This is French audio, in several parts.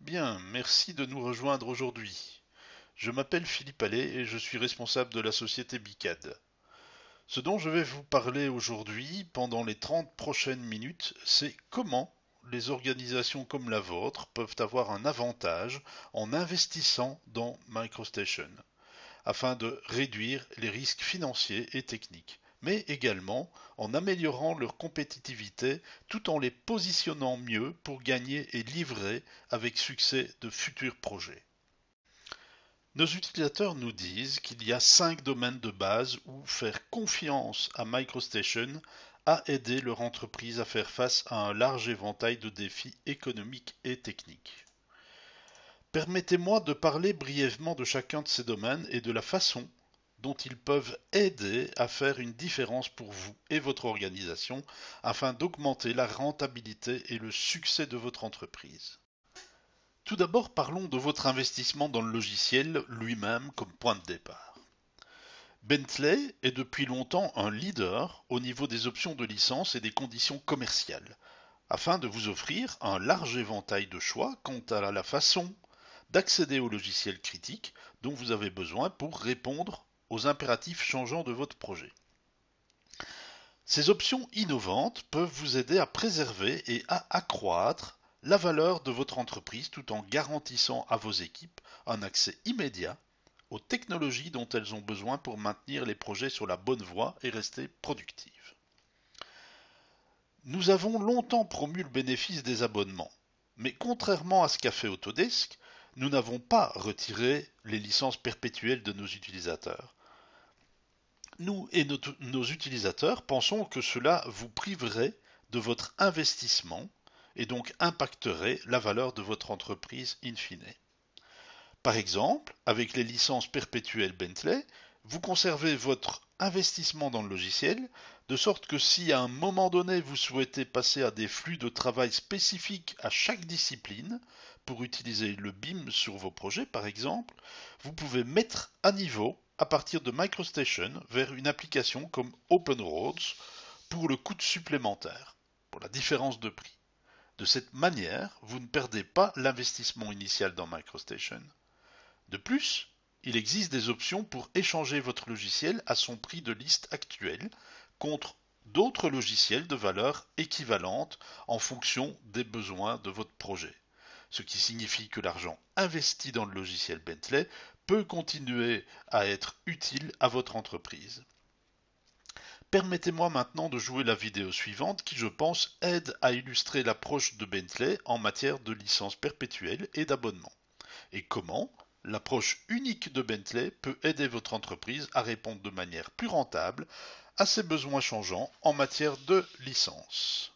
Bien, merci de nous rejoindre aujourd'hui. Je m'appelle Philippe Allais et je suis responsable de la société Bicad. Ce dont je vais vous parler aujourd'hui, pendant les 30 prochaines minutes, c'est comment les organisations comme la vôtre peuvent avoir un avantage en investissant dans MicroStation, afin de réduire les risques financiers et techniques, mais également en améliorant leur compétitivité tout en les positionnant mieux pour gagner et livrer avec succès de futurs projets. Nos utilisateurs nous disent qu'il y a 5 domaines de base où faire confiance à MicroStation a aidé leur entreprise à faire face à un large éventail de défis économiques et techniques. Permettez-moi de parler brièvement de chacun de ces domaines et de la façon dont ils peuvent aider à faire une différence pour vous et votre organisation afin d'augmenter la rentabilité et le succès de votre entreprise. Tout d'abord, parlons de votre investissement dans le logiciel lui-même comme point de départ. Bentley est depuis longtemps un leader au niveau des options de licence et des conditions commerciales, afin de vous offrir un large éventail de choix quant à la façon d'accéder au logiciel critique dont vous avez besoin pour répondre aux impératifs changeants de votre projet. Ces options innovantes peuvent vous aider à préserver et à accroître la valeur de votre entreprise tout en garantissant à vos équipes un accès immédiat aux technologies dont elles ont besoin pour maintenir les projets sur la bonne voie et rester productives. Nous avons longtemps promu le bénéfice des abonnements, mais contrairement à ce qu'a fait Autodesk, nous n'avons pas retiré les licences perpétuelles de nos utilisateurs. Nous et nos utilisateurs pensons que cela vous priverait de votre investissement et donc impacterait la valeur de votre entreprise in fine. Par exemple, avec les licences perpétuelles Bentley, vous conservez votre investissement dans le logiciel, de sorte que si à un moment donné vous souhaitez passer à des flux de travail spécifiques à chaque discipline, pour utiliser le BIM sur vos projets par exemple, vous pouvez mettre à niveau à partir de MicroStation vers une application comme OpenRoads pour le coût supplémentaire, pour la différence de prix. De cette manière, vous ne perdez pas l'investissement initial dans MicroStation. De plus, il existe des options pour échanger votre logiciel à son prix de liste actuel contre d'autres logiciels de valeur équivalente en fonction des besoins de votre projet. Ce qui signifie que l'argent investi dans le logiciel Bentley peut continuer à être utile à votre entreprise. Permettez-moi maintenant de jouer la vidéo suivante qui, je pense, aide à illustrer l'approche de Bentley en matière de licence perpétuelle et d'abonnement. Et comment l'approche unique de Bentley peut aider votre entreprise à répondre de manière plus rentable à ses besoins changeants en matière de licence.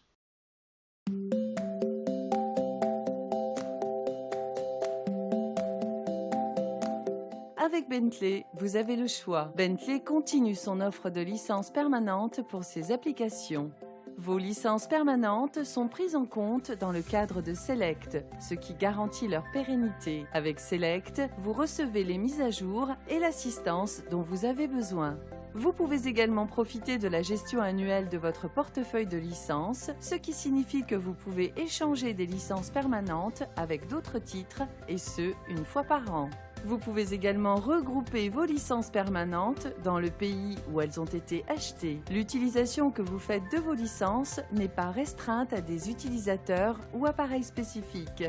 Avec Bentley, vous avez le choix. Bentley continue son offre de licences permanentes pour ses applications. Vos licences permanentes sont prises en compte dans le cadre de Select, ce qui garantit leur pérennité. Avec Select, vous recevez les mises à jour et l'assistance dont vous avez besoin. Vous pouvez également profiter de la gestion annuelle de votre portefeuille de licences, ce qui signifie que vous pouvez échanger des licences permanentes avec d'autres titres, et ce, une fois par an. Vous pouvez également regrouper vos licences permanentes dans le pays où elles ont été achetées. L'utilisation que vous faites de vos licences n'est pas restreinte à des utilisateurs ou appareils spécifiques.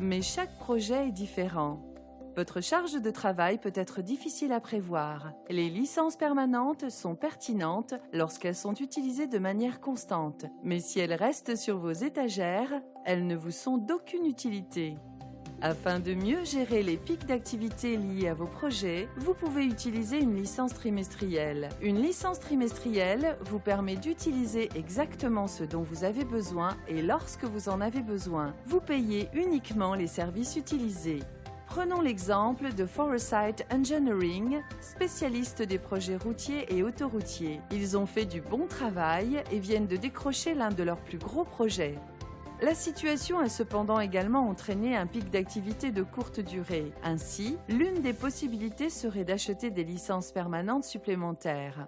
Mais chaque projet est différent. Votre charge de travail peut être difficile à prévoir. Les licences permanentes sont pertinentes lorsqu'elles sont utilisées de manière constante. Mais si elles restent sur vos étagères, elles ne vous sont d'aucune utilité. Afin de mieux gérer les pics d'activité liés à vos projets, vous pouvez utiliser une licence trimestrielle. Une licence trimestrielle vous permet d'utiliser exactement ce dont vous avez besoin et lorsque vous en avez besoin. Vous payez uniquement les services utilisés. Prenons l'exemple de Foresight Engineering, spécialiste des projets routiers et autoroutiers. Ils ont fait du bon travail et viennent de décrocher l'un de leurs plus gros projets. La situation a cependant également entraîné un pic d'activité de courte durée. Ainsi, l'une des possibilités serait d'acheter des licences permanentes supplémentaires.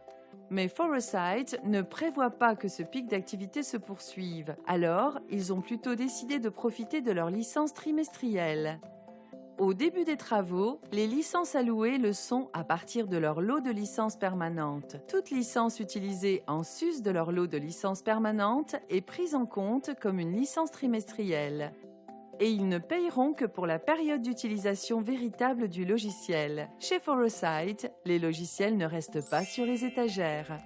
Mais Foresight ne prévoit pas que ce pic d'activité se poursuive. Alors, ils ont plutôt décidé de profiter de leur licence trimestrielle. Au début des travaux, les licences allouées le sont à partir de leur lot de licences permanentes. Toute licence utilisée en sus de leur lot de licences permanentes est prise en compte comme une licence trimestrielle. Et ils ne payeront que pour la période d'utilisation véritable du logiciel. Chez Foresight, les logiciels ne restent pas sur les étagères.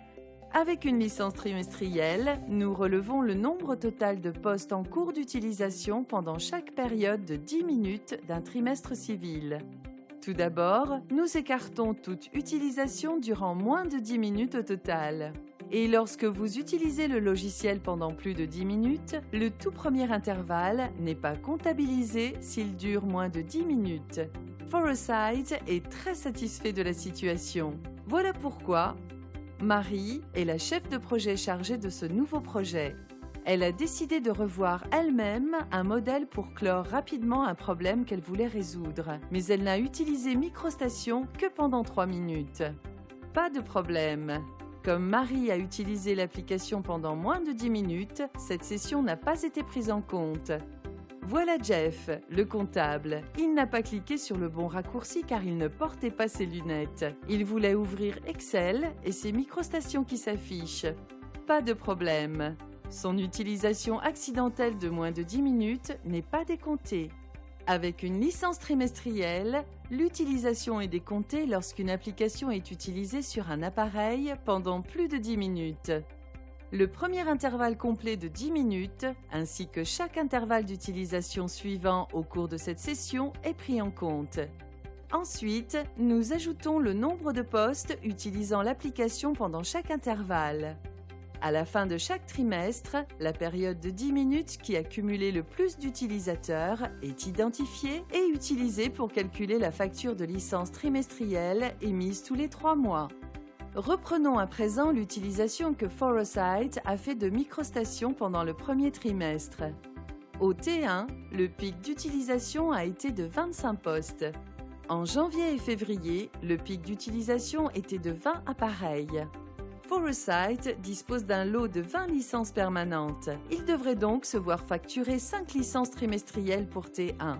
Avec une licence trimestrielle, nous relevons le nombre total de postes en cours d'utilisation pendant chaque période de 10 minutes d'un trimestre civil. Tout d'abord, nous écartons toute utilisation durant moins de 10 minutes au total. Et lorsque vous utilisez le logiciel pendant plus de 10 minutes, le tout premier intervalle n'est pas comptabilisé s'il dure moins de 10 minutes. Foresight est très satisfait de la situation. Voilà pourquoi Marie est la chef de projet chargée de ce nouveau projet. Elle a décidé de revoir elle-même un modèle pour clore rapidement un problème qu'elle voulait résoudre, mais elle n'a utilisé MicroStation que pendant 3 minutes. Pas de problème. Comme Marie a utilisé l'application pendant moins de 10 minutes, cette session n'a pas été prise en compte. Voilà Jeff, le comptable. Il n'a pas cliqué sur le bon raccourci car il ne portait pas ses lunettes. Il voulait ouvrir Excel et c'est MicroStation qui s'affiche. Pas de problème. Son utilisation accidentelle de moins de 10 minutes n'est pas décomptée. Avec une licence trimestrielle, l'utilisation est décomptée lorsqu'une application est utilisée sur un appareil pendant plus de 10 minutes. Le premier intervalle complet de 10 minutes, ainsi que chaque intervalle d'utilisation suivant au cours de cette session est pris en compte. Ensuite, nous ajoutons le nombre de postes utilisant l'application pendant chaque intervalle. À la fin de chaque trimestre, la période de 10 minutes qui a cumulé le plus d'utilisateurs est identifiée et utilisée pour calculer la facture de licence trimestrielle émise tous les 3 mois. Reprenons à présent l'utilisation que Foresight a fait de MicroStation pendant le premier trimestre. Au T1, le pic d'utilisation a été de 25 postes. En janvier et février, le pic d'utilisation était de 20 appareils. Foresight dispose d'un lot de 20 licences permanentes. Il devrait donc se voir facturer 5 licences trimestrielles pour T1.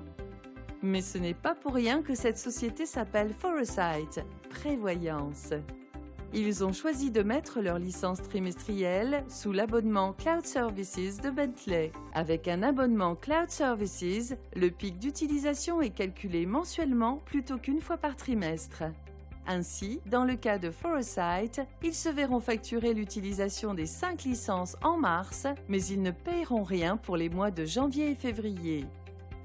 Mais ce n'est pas pour rien que cette société s'appelle Foresight, prévoyance. Ils ont choisi de mettre leur licence trimestrielle sous l'abonnement Cloud Services de Bentley. Avec un abonnement Cloud Services, le pic d'utilisation est calculé mensuellement plutôt qu'une fois par trimestre. Ainsi, dans le cas de Foresight, ils se verront facturer l'utilisation des 5 licences en mars, mais ils ne paieront rien pour les mois de janvier et février.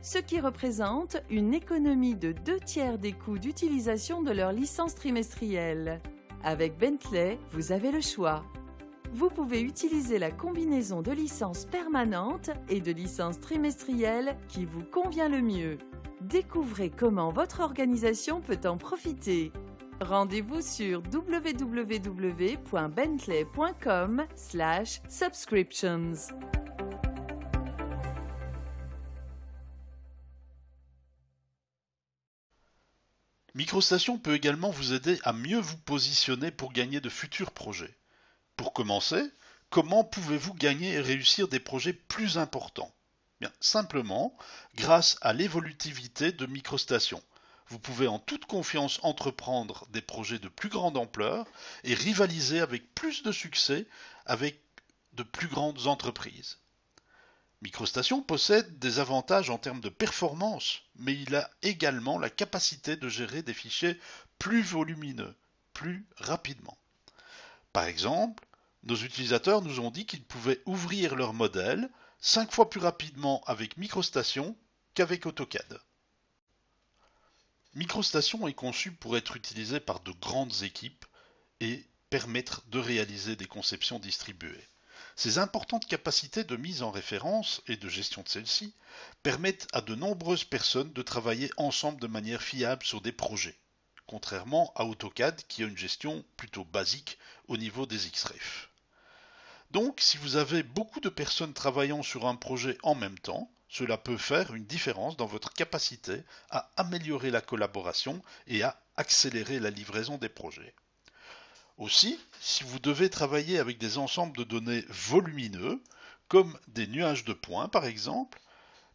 Ce qui représente une économie de 2/3 des coûts d'utilisation de leur licence trimestrielle. Avec Bentley, vous avez le choix. Vous pouvez utiliser la combinaison de licences permanentes et de licences trimestrielles qui vous convient le mieux. Découvrez comment votre organisation peut en profiter. Rendez-vous sur www.bentley.com/subscriptions. MicroStation peut également vous aider à mieux vous positionner pour gagner de futurs projets. Pour commencer, comment pouvez-vous gagner et réussir des projets plus importants ? Bien, simplement, grâce à l'évolutivité de MicroStation. Vous pouvez en toute confiance entreprendre des projets de plus grande ampleur et rivaliser avec plus de succès avec de plus grandes entreprises. MicroStation possède des avantages en termes de performance, mais il a également la capacité de gérer des fichiers plus volumineux, plus rapidement. Par exemple, nos utilisateurs nous ont dit qu'ils pouvaient ouvrir leur modèle 5 fois plus rapidement avec MicroStation qu'avec AutoCAD. MicroStation est conçu pour être utilisé par de grandes équipes et permettre de réaliser des conceptions distribuées. Ces importantes capacités de mise en référence et de gestion de celles-ci permettent à de nombreuses personnes de travailler ensemble de manière fiable sur des projets, contrairement à AutoCAD qui a une gestion plutôt basique au niveau des XREF. Donc, si vous avez beaucoup de personnes travaillant sur un projet en même temps, cela peut faire une différence dans votre capacité à améliorer la collaboration et à accélérer la livraison des projets. Aussi, si vous devez travailler avec des ensembles de données volumineux, comme des nuages de points par exemple,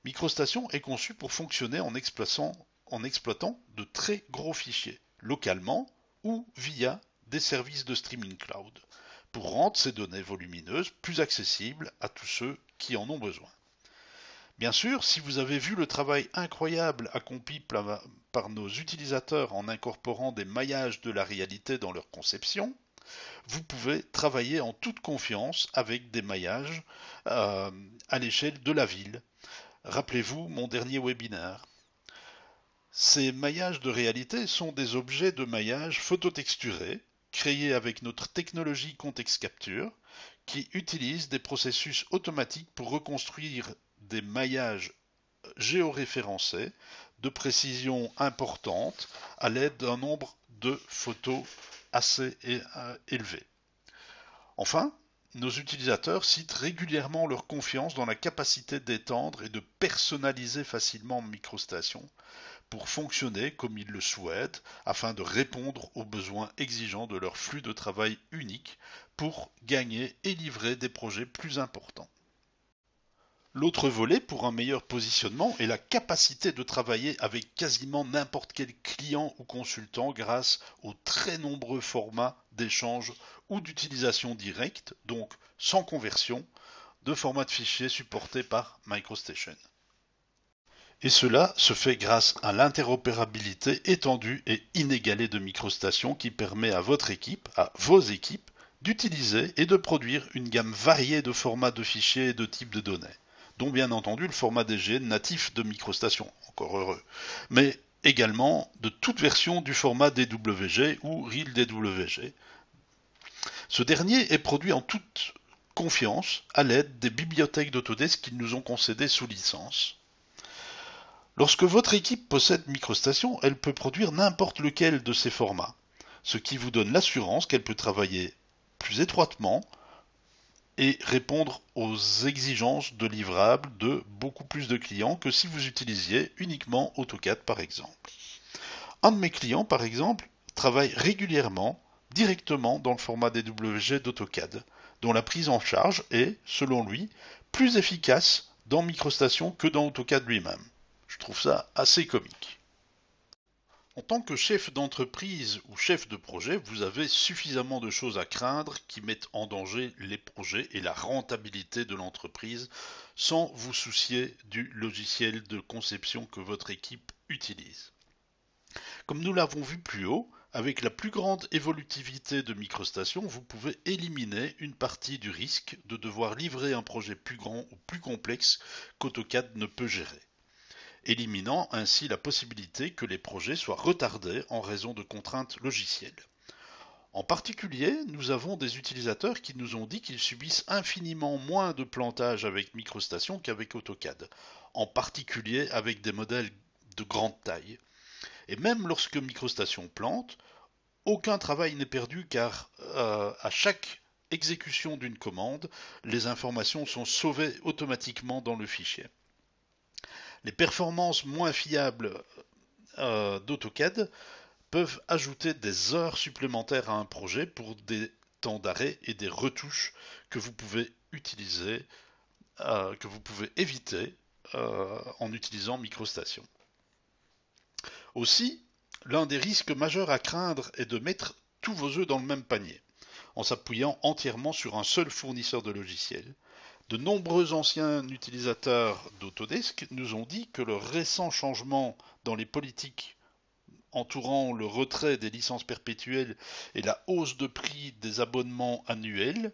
MicroStation est conçu pour fonctionner en exploitant de très gros fichiers, localement ou via des services de streaming cloud, pour rendre ces données volumineuses plus accessibles à tous ceux qui en ont besoin. Bien sûr, si vous avez vu le travail incroyable accompli par nos utilisateurs en incorporant des maillages de la réalité dans leur conception, vous pouvez travailler en toute confiance avec des maillages à l'échelle de la ville. Rappelez-vous mon dernier webinaire. Ces maillages de réalité sont des objets de maillage phototexturés créés avec notre technologie Context Capture qui utilise des processus automatiques pour reconstruire des maillages géoréférencés de précision importante à l'aide d'un nombre de photos assez élevé. Enfin, nos utilisateurs citent régulièrement leur confiance dans la capacité d'étendre et de personnaliser facilement MicroStation pour fonctionner comme ils le souhaitent afin de répondre aux besoins exigeants de leur flux de travail unique pour gagner et livrer des projets plus importants. L'autre volet pour un meilleur positionnement est la capacité de travailler avec quasiment n'importe quel client ou consultant grâce aux très nombreux formats d'échange ou d'utilisation directe, donc sans conversion, de formats de fichiers supportés par MicroStation. Et cela se fait grâce à l'interopérabilité étendue et inégalée de MicroStation qui permet à votre équipe, à vos équipes, d'utiliser et de produire une gamme variée de formats de fichiers et de types de données, dont bien entendu le format DGN natif de MicroStation, encore heureux, mais également de toute version du format DWG ou Real DWG. Ce dernier est produit en toute confiance à l'aide des bibliothèques d'Autodesk qu'ils nous ont concédées sous licence. Lorsque votre équipe possède MicroStation, elle peut produire n'importe lequel de ces formats, ce qui vous donne l'assurance qu'elle peut travailler plus étroitement et répondre aux exigences de livrables de beaucoup plus de clients que si vous utilisiez uniquement AutoCAD par exemple. Un de mes clients par exemple travaille régulièrement directement dans le format DWG d'AutoCAD, dont la prise en charge est, selon lui, plus efficace dans MicroStation que dans AutoCAD lui-même. Je trouve ça assez comique. En tant que chef d'entreprise ou chef de projet, vous avez suffisamment de choses à craindre qui mettent en danger les projets et la rentabilité de l'entreprise sans vous soucier du logiciel de conception que votre équipe utilise. Comme nous l'avons vu plus haut, avec la plus grande évolutivité de MicroStation, vous pouvez éliminer une partie du risque de devoir livrer un projet plus grand ou plus complexe qu'AutoCAD ne peut gérer, éliminant ainsi la possibilité que les projets soient retardés en raison de contraintes logicielles. En particulier, nous avons des utilisateurs qui nous ont dit qu'ils subissent infiniment moins de plantage avec MicroStation qu'avec AutoCAD, en particulier avec des modèles de grande taille. Et même lorsque MicroStation plante, aucun travail n'est perdu car à chaque exécution d'une commande, les informations sont sauvées automatiquement dans le fichier. Les performances moins fiables d'AutoCAD peuvent ajouter des heures supplémentaires à un projet pour des temps d'arrêt et des retouches que vous pouvez utiliser, que vous pouvez éviter en utilisant MicroStation. Aussi, l'un des risques majeurs à craindre est de mettre tous vos œufs dans le même panier, en s'appuyant entièrement sur un seul fournisseur de logiciels. De nombreux anciens utilisateurs d'Autodesk nous ont dit que le récent changement dans les politiques entourant le retrait des licences perpétuelles et la hausse de prix des abonnements annuels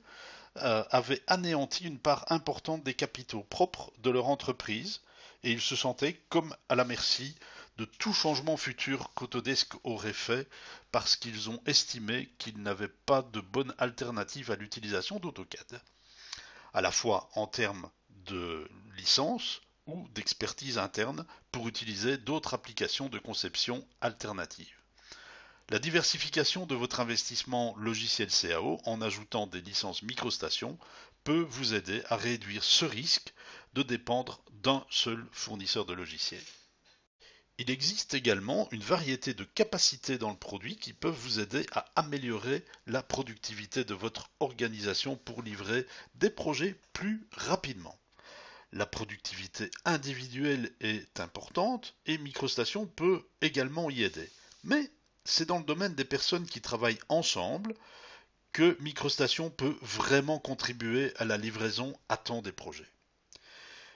avait anéanti une part importante des capitaux propres de leur entreprise et ils se sentaient comme à la merci de tout changement futur qu'Autodesk aurait fait parce qu'ils ont estimé qu'ils n'avaient pas de bonne alternative à l'utilisation d'AutoCAD, à la fois en termes de licence ou d'expertise interne pour utiliser d'autres applications de conception alternatives. La diversification de votre investissement logiciel CAO en ajoutant des licences MicroStation peut vous aider à réduire ce risque de dépendre d'un seul fournisseur de logiciels. Il existe également une variété de capacités dans le produit qui peuvent vous aider à améliorer la productivité de votre organisation pour livrer des projets plus rapidement. La productivité individuelle est importante et MicroStation peut également y aider. Mais c'est dans le domaine des personnes qui travaillent ensemble que MicroStation peut vraiment contribuer à la livraison à temps des projets.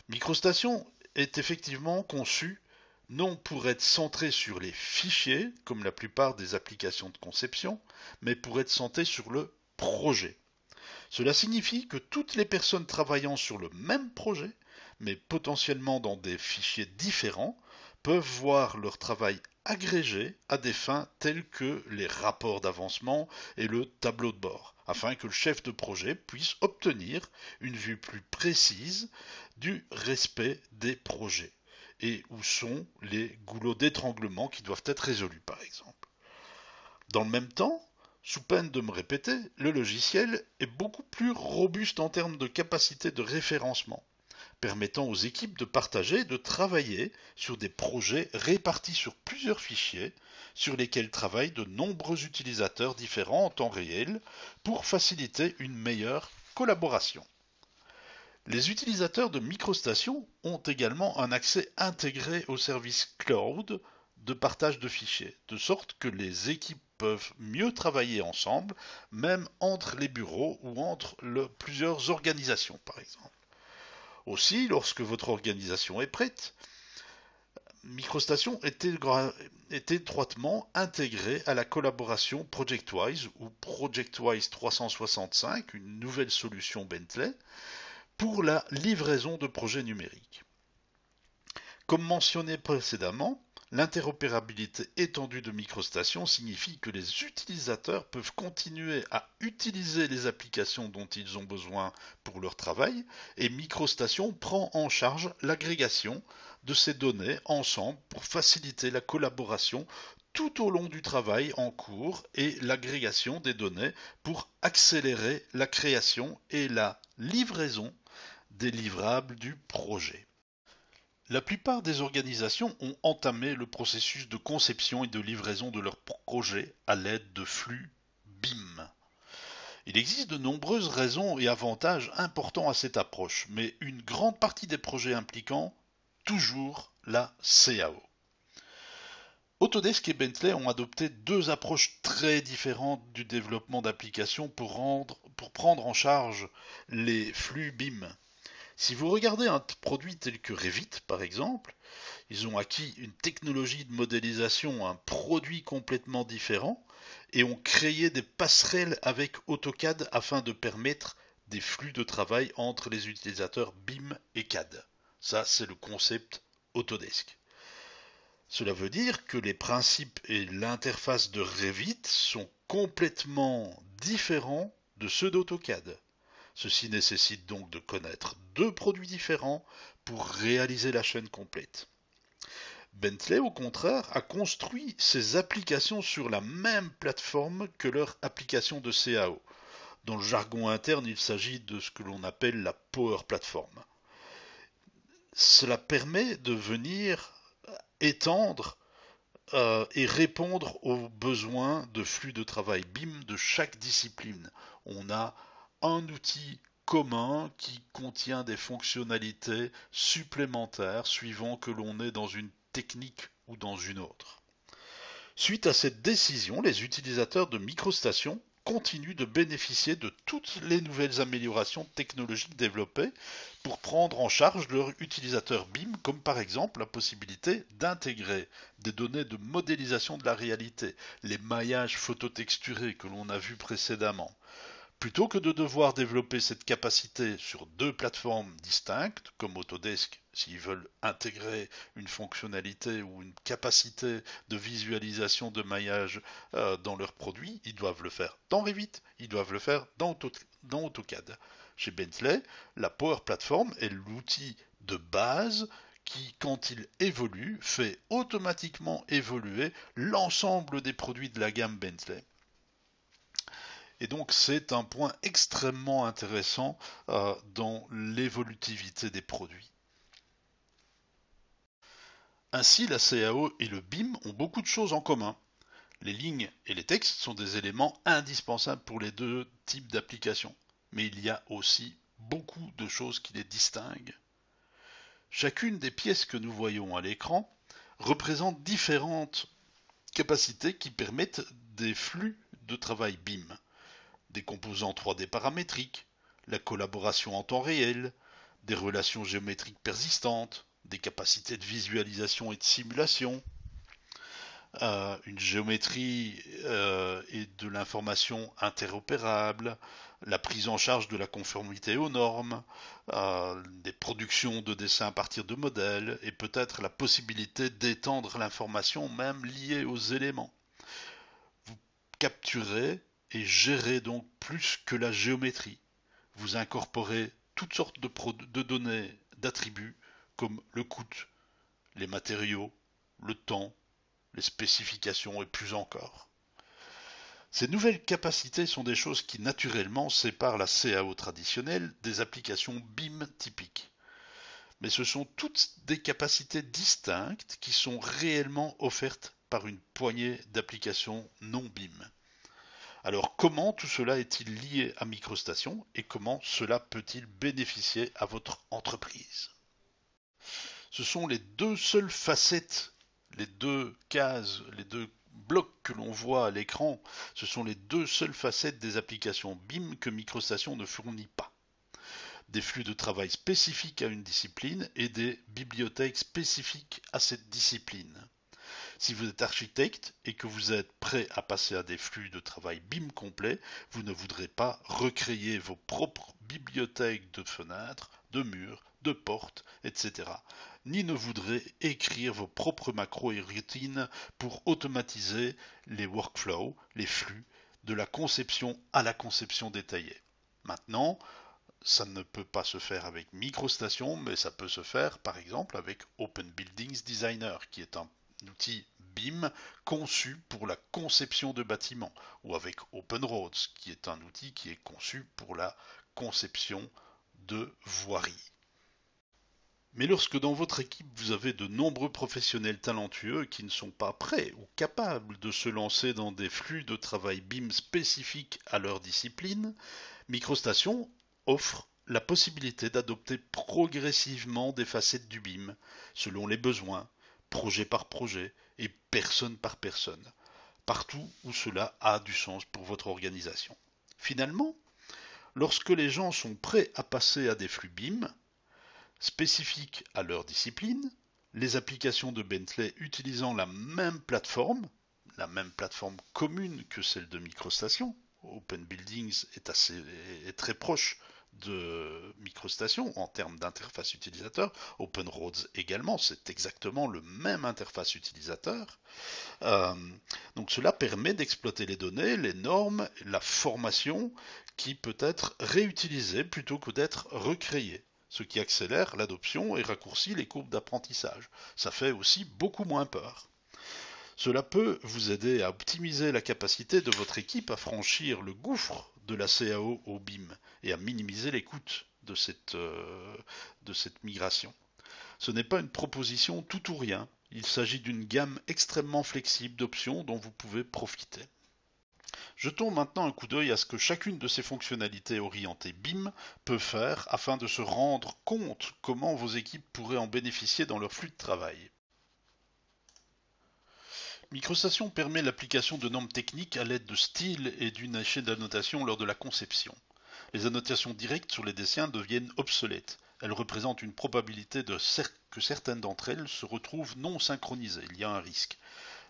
MicroStation est effectivement conçu non pour être centré sur les fichiers, comme la plupart des applications de conception, mais pour être centré sur le projet. Cela signifie que toutes les personnes travaillant sur le même projet, mais potentiellement dans des fichiers différents, peuvent voir leur travail agrégé à des fins telles que les rapports d'avancement et le tableau de bord, afin que le chef de projet puisse obtenir une vue plus précise du respect des projets et où sont les goulots d'étranglement qui doivent être résolus par exemple. Dans le même temps, sous peine de me répéter, le logiciel est beaucoup plus robuste en termes de capacité de référencement, permettant aux équipes de partager et de travailler sur des projets répartis sur plusieurs fichiers sur lesquels travaillent de nombreux utilisateurs différents en temps réel pour faciliter une meilleure collaboration. Les utilisateurs de MicroStation ont également un accès intégré au service cloud de partage de fichiers, de sorte que les équipes peuvent mieux travailler ensemble, même entre les bureaux ou entre plusieurs organisations par exemple. Aussi, lorsque votre organisation est prête, MicroStation est étroitement intégré à la collaboration ProjectWise ou ProjectWise 365, une nouvelle solution Bentley, pour la livraison de projets numériques. Comme mentionné précédemment, l'interopérabilité étendue de MicroStation signifie que les utilisateurs peuvent continuer à utiliser les applications dont ils ont besoin pour leur travail et MicroStation prend en charge l'agrégation de ces données ensemble pour faciliter la collaboration tout au long du travail en cours et l'agrégation des données pour accélérer la création et la livraison des livrables du projet. La plupart des organisations ont entamé le processus de conception et de livraison de leurs projets à l'aide de flux BIM. Il existe de nombreuses raisons et avantages importants à cette approche, mais une grande partie des projets impliquant toujours la CAO. Autodesk et Bentley ont adopté deux approches très différentes du développement d'applications pour prendre en charge les flux BIM. Si vous regardez un produit tel que Revit, par exemple, ils ont acquis une technologie de modélisation, un produit complètement différent, et ont créé des passerelles avec AutoCAD afin de permettre des flux de travail entre les utilisateurs BIM et CAD. Ça, c'est le concept Autodesk. Cela veut dire que les principes et l'interface de Revit sont complètement différents de ceux d'AutoCAD. Ceci nécessite donc de connaître deux produits différents pour réaliser la chaîne complète. Bentley, au contraire, a construit ses applications sur la même plateforme que leur application de CAO. Dans le jargon interne, il s'agit de ce que l'on appelle la Power Platform. Cela permet de venir étendre et répondre aux besoins de flux de travail BIM de chaque discipline. On a un outil commun qui contient des fonctionnalités supplémentaires suivant que l'on est dans une technique ou dans une autre. Suite à cette décision, les utilisateurs de MicroStation continuent de bénéficier de toutes les nouvelles améliorations technologiques développées pour prendre en charge leurs utilisateurs BIM, comme par exemple la possibilité d'intégrer des données de modélisation de la réalité, les maillages phototexturés que l'on a vus précédemment. Plutôt que de devoir développer cette capacité sur deux plateformes distinctes, comme Autodesk, s'ils veulent intégrer une fonctionnalité ou une capacité de visualisation de maillage dans leurs produits, ils doivent le faire dans Revit, ils doivent le faire dans AutoCAD. Chez Bentley, la Power Platform est l'outil de base qui, quand il évolue, fait automatiquement évoluer l'ensemble des produits de la gamme Bentley. Et donc c'est un point extrêmement intéressant dans l'évolutivité des produits. Ainsi, la CAO et le BIM ont beaucoup de choses en commun. Les lignes et les textes sont des éléments indispensables pour les deux types d'applications, mais il y a aussi beaucoup de choses qui les distinguent. Chacune des pièces que nous voyons à l'écran représente différentes capacités qui permettent des flux de travail BIM, des composants 3D paramétriques, la collaboration en temps réel, des relations géométriques persistantes, des capacités de visualisation et de simulation, une géométrie et de l'information interopérable, la prise en charge de la conformité aux normes, des productions de dessins à partir de modèles et peut-être la possibilité d'étendre l'information même liée aux éléments. Vous capturez et gérez donc plus que la géométrie. Vous incorporez toutes sortes de données, d'attributs comme le coût, les matériaux, le temps, les spécifications et plus encore. Ces nouvelles capacités sont des choses qui naturellement séparent la CAO traditionnelle des applications BIM typiques. Mais ce sont toutes des capacités distinctes qui sont réellement offertes par une poignée d'applications non BIM. Alors comment tout cela est-il lié à MicroStation et comment cela peut-il bénéficier à votre entreprise? Ce sont les deux seules facettes, les deux cases, les deux blocs que l'on voit à l'écran, ce sont les deux seules facettes des applications BIM que MicroStation ne fournit pas. Des flux de travail spécifiques à une discipline et des bibliothèques spécifiques à cette discipline. Si vous êtes architecte et que vous êtes prêt à passer à des flux de travail BIM complets, vous ne voudrez pas recréer vos propres bibliothèques de fenêtres, de murs, de portes, etc. Ni ne voudrez écrire vos propres macros et routines pour automatiser les workflows, les flux, de la conception à la conception détaillée. Maintenant, ça ne peut pas se faire avec MicroStation, mais ça peut se faire par exemple avec Open Buildings Designer, qui est un outil BIM conçu pour la conception de bâtiments, ou avec OpenRoads, qui est un outil qui est conçu pour la conception de voiries. Mais lorsque dans votre équipe vous avez de nombreux professionnels talentueux qui ne sont pas prêts ou capables de se lancer dans des flux de travail BIM spécifiques à leur discipline, MicroStation offre la possibilité d'adopter progressivement des facettes du BIM, selon les besoins, projet par projet et personne par personne, partout où cela a du sens pour votre organisation. Finalement, lorsque les gens sont prêts à passer à des flux BIM, spécifiques à leur discipline, les applications de Bentley utilisant la même plateforme commune que celle de MicroStation, Open Buildings est très proche de MicroStation en termes d'interface utilisateur, OpenRoads également, c'est exactement le même interface utilisateur. Donc cela permet d'exploiter les données, les normes, la formation qui peut être réutilisée plutôt que d'être recréée, ce qui accélère l'adoption et raccourcit les courbes d'apprentissage. Ça fait aussi beaucoup moins peur. Cela peut vous aider à optimiser la capacité de votre équipe à franchir le gouffre de la CAO au BIM et à minimiser les coûts de cette migration. Ce n'est pas une proposition tout ou rien, il s'agit d'une gamme extrêmement flexible d'options dont vous pouvez profiter. Jetons maintenant un coup d'œil à ce que chacune de ces fonctionnalités orientées BIM peut faire afin de se rendre compte comment vos équipes pourraient en bénéficier dans leur flux de travail. MicroStation permet l'application de normes techniques à l'aide de styles et d'une échelle d'annotation lors de la conception. Les annotations directes sur les dessins deviennent obsolètes. Elles représentent une probabilité que certaines d'entre elles se retrouvent non synchronisées. Il y a un risque.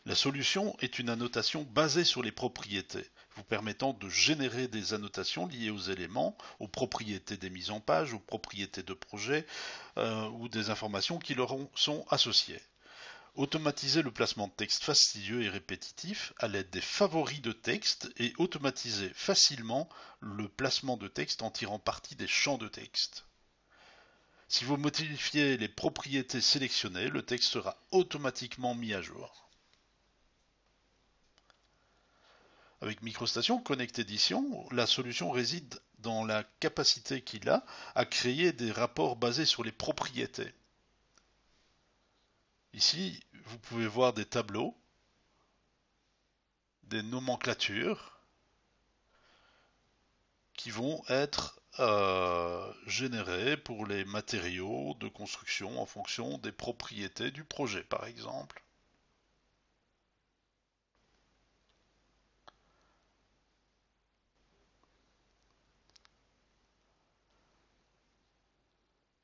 La solution est une annotation basée sur les propriétés, vous permettant de générer des annotations liées aux éléments, aux propriétés des mises en page, aux propriétés de projet ou des informations qui leur sont associées. Automatiser le placement de texte fastidieux et répétitif à l'aide des favoris de texte et automatiser facilement le placement de texte en tirant parti des champs de texte. Si vous modifiez les propriétés sélectionnées, le texte sera automatiquement mis à jour. Avec MicroStation Connect Edition, la solution réside dans la capacité qu'il a à créer des rapports basés sur les propriétés. Ici, vous pouvez voir des tableaux, des nomenclatures qui vont être générées pour les matériaux de construction en fonction des propriétés du projet, par exemple.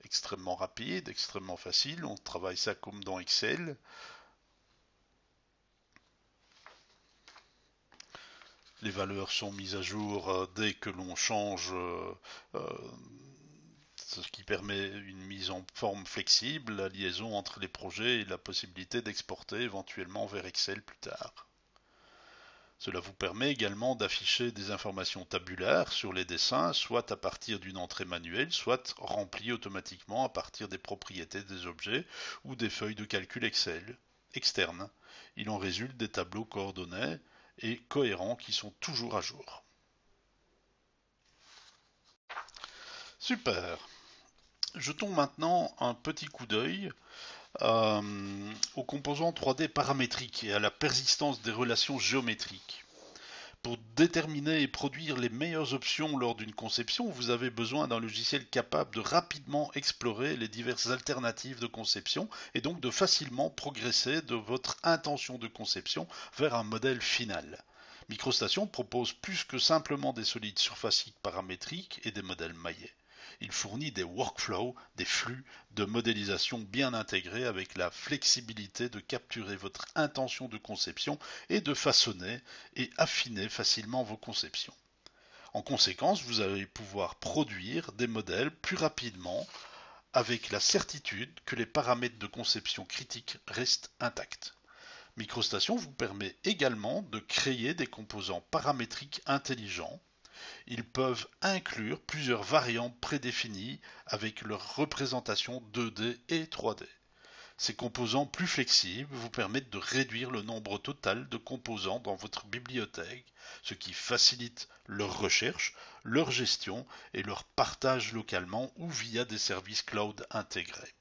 Extrêmement rapide, extrêmement facile, on travaille ça comme dans Excel. Les valeurs sont mises à jour dès que l'on change, ce qui permet une mise en forme flexible, la liaison entre les projets et la possibilité d'exporter éventuellement vers Excel plus tard. Cela vous permet également d'afficher des informations tabulaires sur les dessins, soit à partir d'une entrée manuelle, soit remplies automatiquement à partir des propriétés des objets ou des feuilles de calcul Excel externes. Il en résulte des tableaux coordonnés et cohérents qui sont toujours à jour. Super. Jetons maintenant un petit coup d'œil aux composants 3D paramétriques et à la persistance des relations géométriques. Pour déterminer et produire les meilleures options lors d'une conception, vous avez besoin d'un logiciel capable de rapidement explorer les diverses alternatives de conception et donc de facilement progresser de votre intention de conception vers un modèle final. MicroStation propose plus que simplement des solides surfaciques paramétriques et des modèles maillés. Il fournit des workflows, des flux de modélisation bien intégrés avec la flexibilité de capturer votre intention de conception et de façonner et affiner facilement vos conceptions. En conséquence, vous allez pouvoir produire des modèles plus rapidement avec la certitude que les paramètres de conception critiques restent intacts. MicroStation vous permet également de créer des composants paramétriques intelligents. Ils peuvent inclure plusieurs variantes prédéfinies avec leur représentation 2D et 3D. Ces composants plus flexibles vous permettent de réduire le nombre total de composants dans votre bibliothèque, ce qui facilite leur recherche, leur gestion et leur partage localement ou via des services cloud intégrés.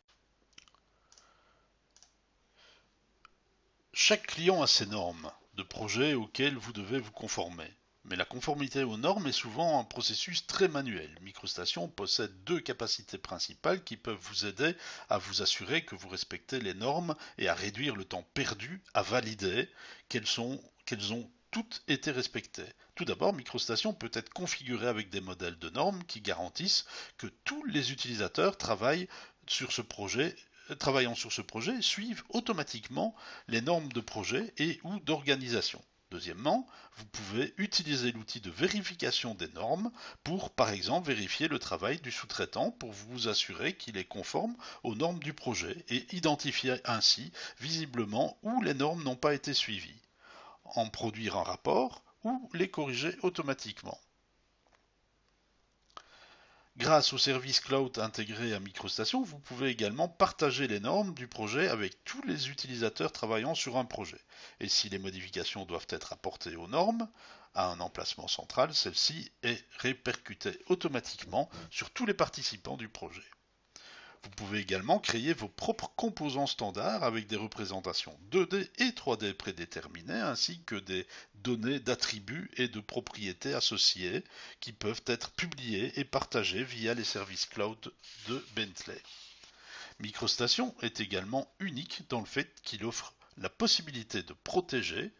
Chaque client a ses normes de projet auxquelles vous devez vous conformer. Mais la conformité aux normes est souvent un processus très manuel. MicroStation possède deux capacités principales qui peuvent vous aider à vous assurer que vous respectez les normes et à réduire le temps perdu à valider qu'elles ont toutes été respectées. Tout d'abord, MicroStation peut être configuré avec des modèles de normes qui garantissent que tous les utilisateurs travaillant sur ce projet suivent automatiquement les normes de projet et ou d'organisation. Deuxièmement, vous pouvez utiliser l'outil de vérification des normes pour, par exemple, vérifier le travail du sous-traitant pour vous assurer qu'il est conforme aux normes du projet et identifier ainsi visiblement où les normes n'ont pas été suivies, en produire un rapport ou les corriger automatiquement. Grâce au service cloud intégré à MicroStation, vous pouvez également partager les normes du projet avec tous les utilisateurs travaillant sur un projet. Et si les modifications doivent être apportées aux normes, à un emplacement central, celle-ci est répercutée automatiquement sur tous les participants du projet. Vous pouvez également créer vos propres composants standards avec des représentations 2D et 3D prédéterminées ainsi que des données d'attributs et de propriétés associées qui peuvent être publiées et partagées via les services cloud de Bentley. MicroStation est également unique dans le fait qu'il offre la possibilité de protéger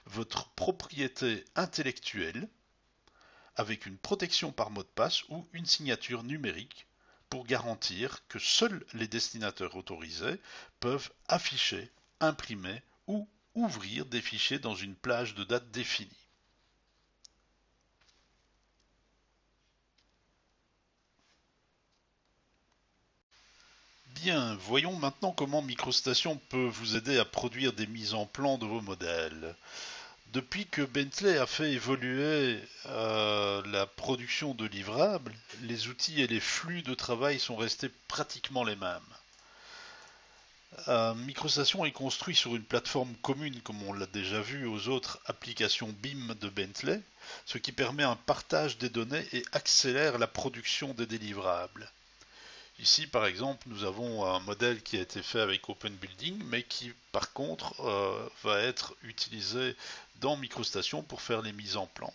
votre propriété intellectuelle avec une protection par mot de passe ou une signature numérique pour garantir que seuls les destinataires autorisés peuvent afficher, imprimer ou ouvrir des fichiers dans une plage de date définie. Bien, voyons maintenant comment MicroStation peut vous aider à produire des mises en plan de vos modèles. Depuis que Bentley a fait évoluer la production de livrables, les outils et les flux de travail sont restés pratiquement les mêmes. MicroStation est construit sur une plateforme commune, comme on l'a déjà vu aux autres applications BIM de Bentley, ce qui permet un partage des données et accélère la production des délivrables. Ici, par exemple, nous avons un modèle qui a été fait avec Open Building, mais qui, par contre, va être utilisé dans MicroStation pour faire les mises en plan.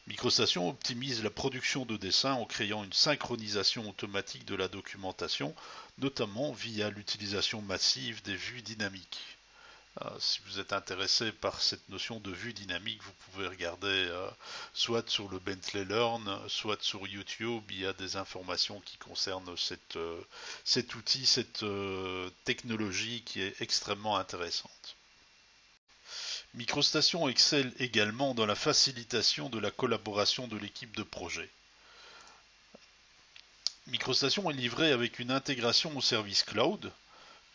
MicroStation optimise la production de dessins en créant une synchronisation automatique de la documentation, notamment via l'utilisation massive des vues dynamiques. Si vous êtes intéressé par cette notion de vue dynamique, vous pouvez regarder soit sur le Bentley Learn, soit sur YouTube. Il y a des informations qui concernent cet outil, cette technologie qui est extrêmement intéressante. MicroStation excelle également dans la facilitation de la collaboration de l'équipe de projet. MicroStation est livré avec une intégration au service cloud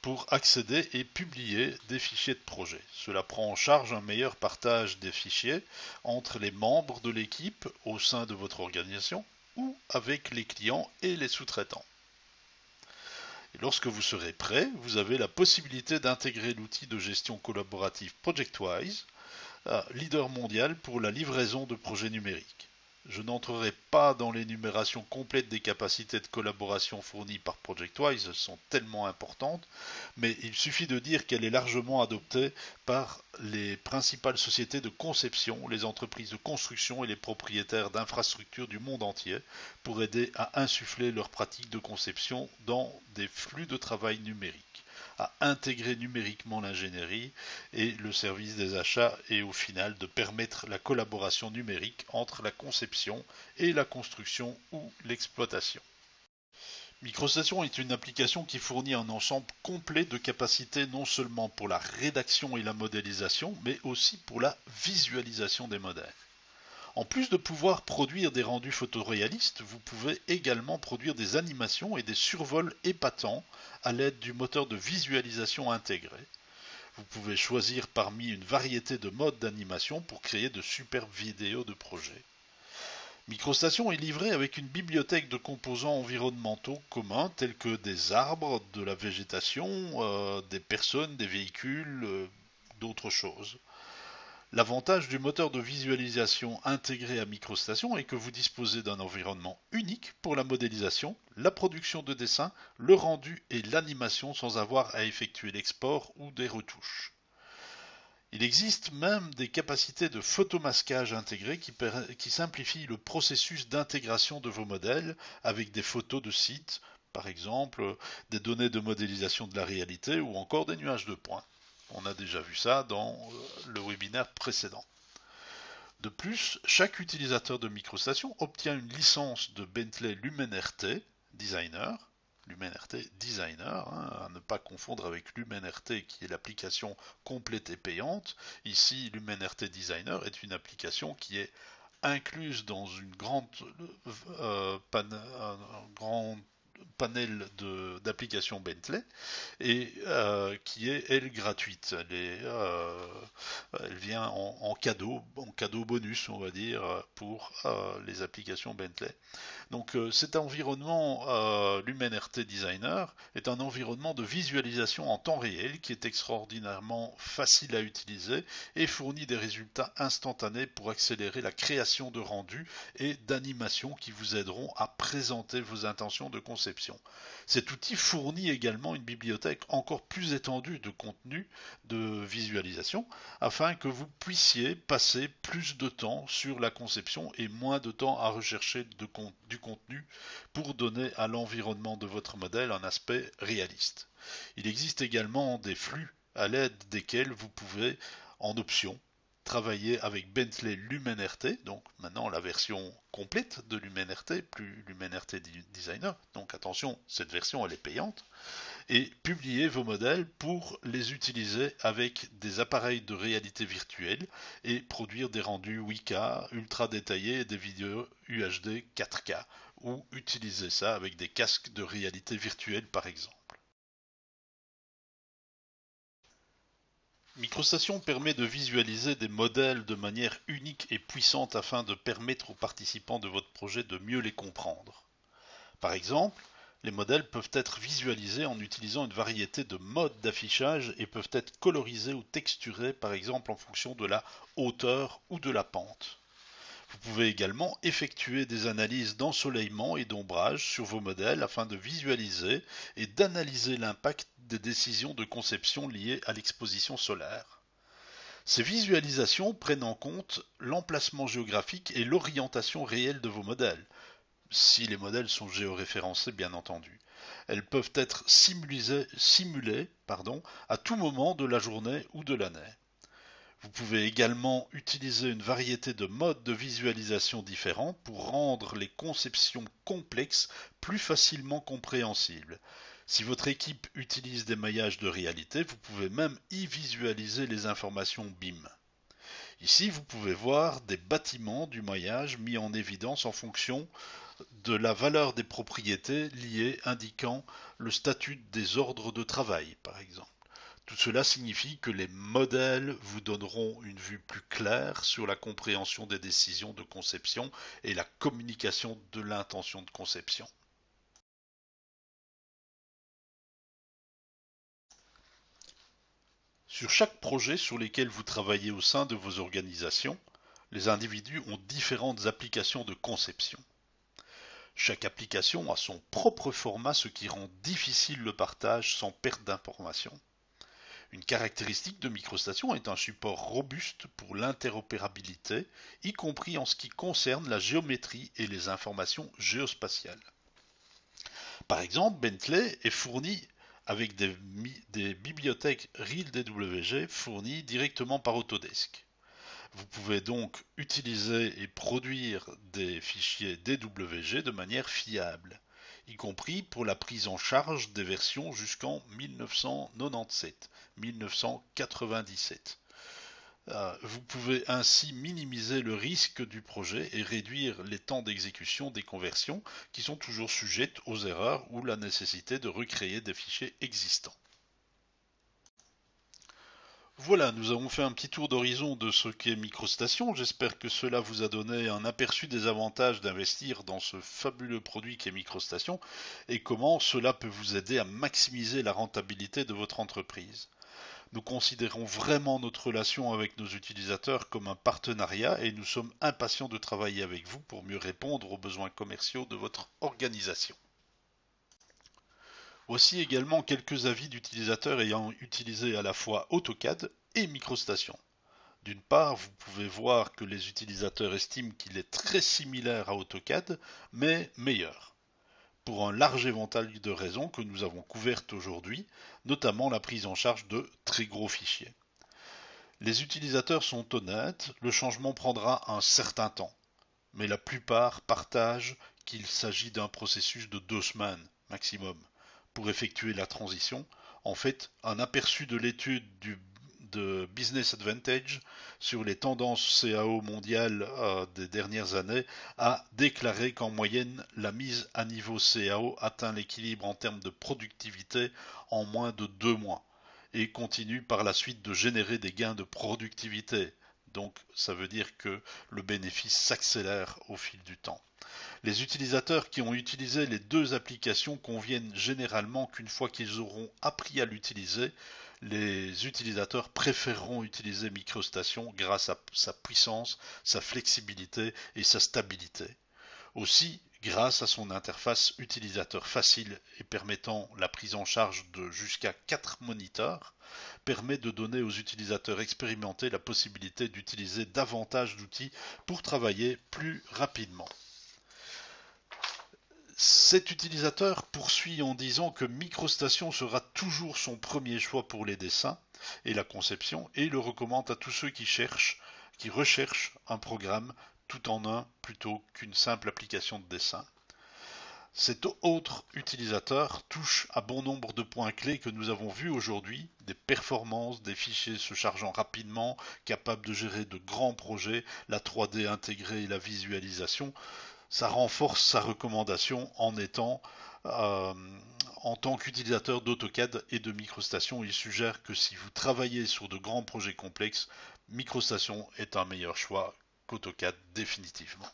pour accéder et publier des fichiers de projet. Cela prend en charge un meilleur partage des fichiers entre les membres de l'équipe au sein de votre organisation ou avec les clients et les sous-traitants. Et lorsque vous serez prêt, vous avez la possibilité d'intégrer l'outil de gestion collaborative ProjectWise, leader mondial pour la livraison de projets numériques. Je n'entrerai pas dans l'énumération complète des capacités de collaboration fournies par ProjectWise, elles sont tellement importantes, mais il suffit de dire qu'elle est largement adoptée par les principales sociétés de conception, les entreprises de construction et les propriétaires d'infrastructures du monde entier pour aider à insuffler leurs pratiques de conception dans des flux de travail numériques, à intégrer numériquement l'ingénierie et le service des achats et au final de permettre la collaboration numérique entre la conception et la construction ou l'exploitation. MicroStation est une application qui fournit un ensemble complet de capacités non seulement pour la rédaction et la modélisation, mais aussi pour la visualisation des modèles. En plus de pouvoir produire des rendus photoréalistes, vous pouvez également produire des animations et des survols épatants à l'aide du moteur de visualisation intégré. Vous pouvez choisir parmi une variété de modes d'animation pour créer de superbes vidéos de projet. MicroStation est livré avec une bibliothèque de composants environnementaux communs tels que des arbres, de la végétation, des personnes, des véhicules, d'autres choses. L'avantage du moteur de visualisation intégré à MicroStation est que vous disposez d'un environnement unique pour la modélisation, la production de dessins, le rendu et l'animation sans avoir à effectuer l'export ou des retouches. Il existe même des capacités de photomasquage intégrées qui simplifient le processus d'intégration de vos modèles avec des photos de sites, par exemple des données de modélisation de la réalité ou encore des nuages de points. On a déjà vu ça dans le webinaire précédent. De plus, chaque utilisateur de MicroStation obtient une licence de Bentley LumenRT Designer, à ne pas confondre avec LumenRT qui est l'application complète et payante. Ici, LumenRT Designer est une application qui est incluse dans une grande panel d'applications Bentley et qui est elle gratuite. Elle vient en cadeau bonus, on va dire, pour les applications Bentley. Donc cet environnement LumenRT Designer est un environnement de visualisation en temps réel qui est extraordinairement facile à utiliser et fournit des résultats instantanés pour accélérer la création de rendus et d'animations qui vous aideront à présenter vos intentions de conception. Cet outil fournit également une bibliothèque encore plus étendue de contenu de visualisation afin que vous puissiez passer plus de temps sur la conception et moins de temps à rechercher du contenu pour donner à l'environnement de votre modèle un aspect réaliste. Il existe également des flux à l'aide desquels vous pouvez, en option, travailler avec Bentley LumenRT, donc maintenant la version complète de LumenRT, plus LumenRT Designer, donc attention, cette version elle est payante, et publier vos modèles pour les utiliser avec des appareils de réalité virtuelle et produire des rendus 8K ultra détaillés et des vidéos UHD 4K, ou utiliser ça avec des casques de réalité virtuelle par exemple. MicroStation permet de visualiser des modèles de manière unique et puissante afin de permettre aux participants de votre projet de mieux les comprendre. Par exemple, les modèles peuvent être visualisés en utilisant une variété de modes d'affichage et peuvent être colorisés ou texturés par exemple en fonction de la hauteur ou de la pente. Vous pouvez également effectuer des analyses d'ensoleillement et d'ombrage sur vos modèles afin de visualiser et d'analyser l'impact des décisions de conception liées à l'exposition solaire. Ces visualisations prennent en compte l'emplacement géographique et l'orientation réelle de vos modèles, si les modèles sont géoréférencés bien entendu. Elles peuvent être simulées à tout moment de la journée ou de l'année. Vous pouvez également utiliser une variété de modes de visualisation différents pour rendre les conceptions complexes plus facilement compréhensibles. Si votre équipe utilise des maillages de réalité, vous pouvez même y visualiser les informations BIM. Ici, vous pouvez voir des bâtiments du maillage mis en évidence en fonction de la valeur des propriétés liées indiquant le statut des ordres de travail, par exemple. Tout cela signifie que les modèles vous donneront une vue plus claire sur la compréhension des décisions de conception et la communication de l'intention de conception. Sur chaque projet sur lesquels vous travaillez au sein de vos organisations, les individus ont différentes applications de conception. Chaque application a son propre format, ce qui rend difficile le partage sans perte d'informations. Une caractéristique de MicroStation est un support robuste pour l'interopérabilité, y compris en ce qui concerne la géométrie et les informations géospatiales. Par exemple, Bentley est fourni avec des bibliothèques RealDWG fournies directement par Autodesk. Vous pouvez donc utiliser et produire des fichiers DWG de manière fiable, y compris pour la prise en charge des versions jusqu'en 1997-1997. Vous pouvez ainsi minimiser le risque du projet et réduire les temps d'exécution des conversions qui sont toujours sujettes aux erreurs ou la nécessité de recréer des fichiers existants. Voilà, nous avons fait un petit tour d'horizon de ce qu'est MicroStation. J'espère que cela vous a donné un aperçu des avantages d'investir dans ce fabuleux produit qu'est MicroStation et comment cela peut vous aider à maximiser la rentabilité de votre entreprise. Nous considérons vraiment notre relation avec nos utilisateurs comme un partenariat et nous sommes impatients de travailler avec vous pour mieux répondre aux besoins commerciaux de votre organisation. Voici également quelques avis d'utilisateurs ayant utilisé à la fois AutoCAD et MicroStation. D'une part, vous pouvez voir que les utilisateurs estiment qu'il est très similaire à AutoCAD, mais meilleur, pour un large éventail de raisons que nous avons couvertes aujourd'hui, notamment la prise en charge de très gros fichiers. Les utilisateurs sont honnêtes, le changement prendra un certain temps, mais la plupart partagent qu'il s'agit d'un processus de 2 semaines maximum pour effectuer la transition. En fait, un aperçu de l'étude de Business Advantage sur les tendances CAO mondiales des dernières années a déclaré qu'en moyenne, la mise à niveau CAO atteint l'équilibre en termes de productivité en moins de 2 mois et continue par la suite de générer des gains de productivité. Donc ça veut dire que le bénéfice s'accélère au fil du temps. Les utilisateurs qui ont utilisé les deux applications conviennent généralement qu'une fois qu'ils auront appris à l'utiliser, les utilisateurs préféreront utiliser MicroStation grâce à sa puissance, sa flexibilité et sa stabilité. Aussi, grâce à son interface utilisateur facile et permettant la prise en charge de jusqu'à 4 moniteurs, permet de donner aux utilisateurs expérimentés la possibilité d'utiliser davantage d'outils pour travailler plus rapidement. Cet utilisateur poursuit en disant que MicroStation sera toujours son premier choix pour les dessins et la conception et le recommande à tous ceux qui recherchent un programme tout en un plutôt qu'une simple application de dessin. Cet autre utilisateur touche à bon nombre de points clés que nous avons vus aujourd'hui, des performances, des fichiers se chargeant rapidement, capables de gérer de grands projets, la 3D intégrée et la visualisation. Ça renforce sa recommandation en tant qu'utilisateur d'AutoCAD et de MicroStation. Il suggère que si vous travaillez sur de grands projets complexes, MicroStation est un meilleur choix qu'AutoCAD définitivement.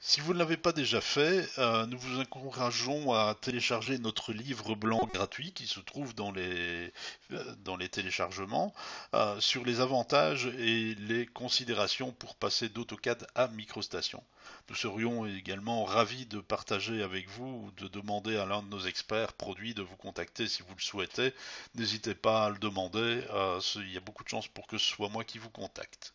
Si vous ne l'avez pas déjà fait, nous vous encourageons à télécharger notre livre blanc gratuit qui se trouve dans les téléchargements sur les avantages et les considérations pour passer d'AutoCAD à MicroStation. Nous serions également ravis de partager avec vous ou de demander à l'un de nos experts produits de vous contacter si vous le souhaitez. N'hésitez pas à le demander, il y a beaucoup de chances pour que ce soit moi qui vous contacte.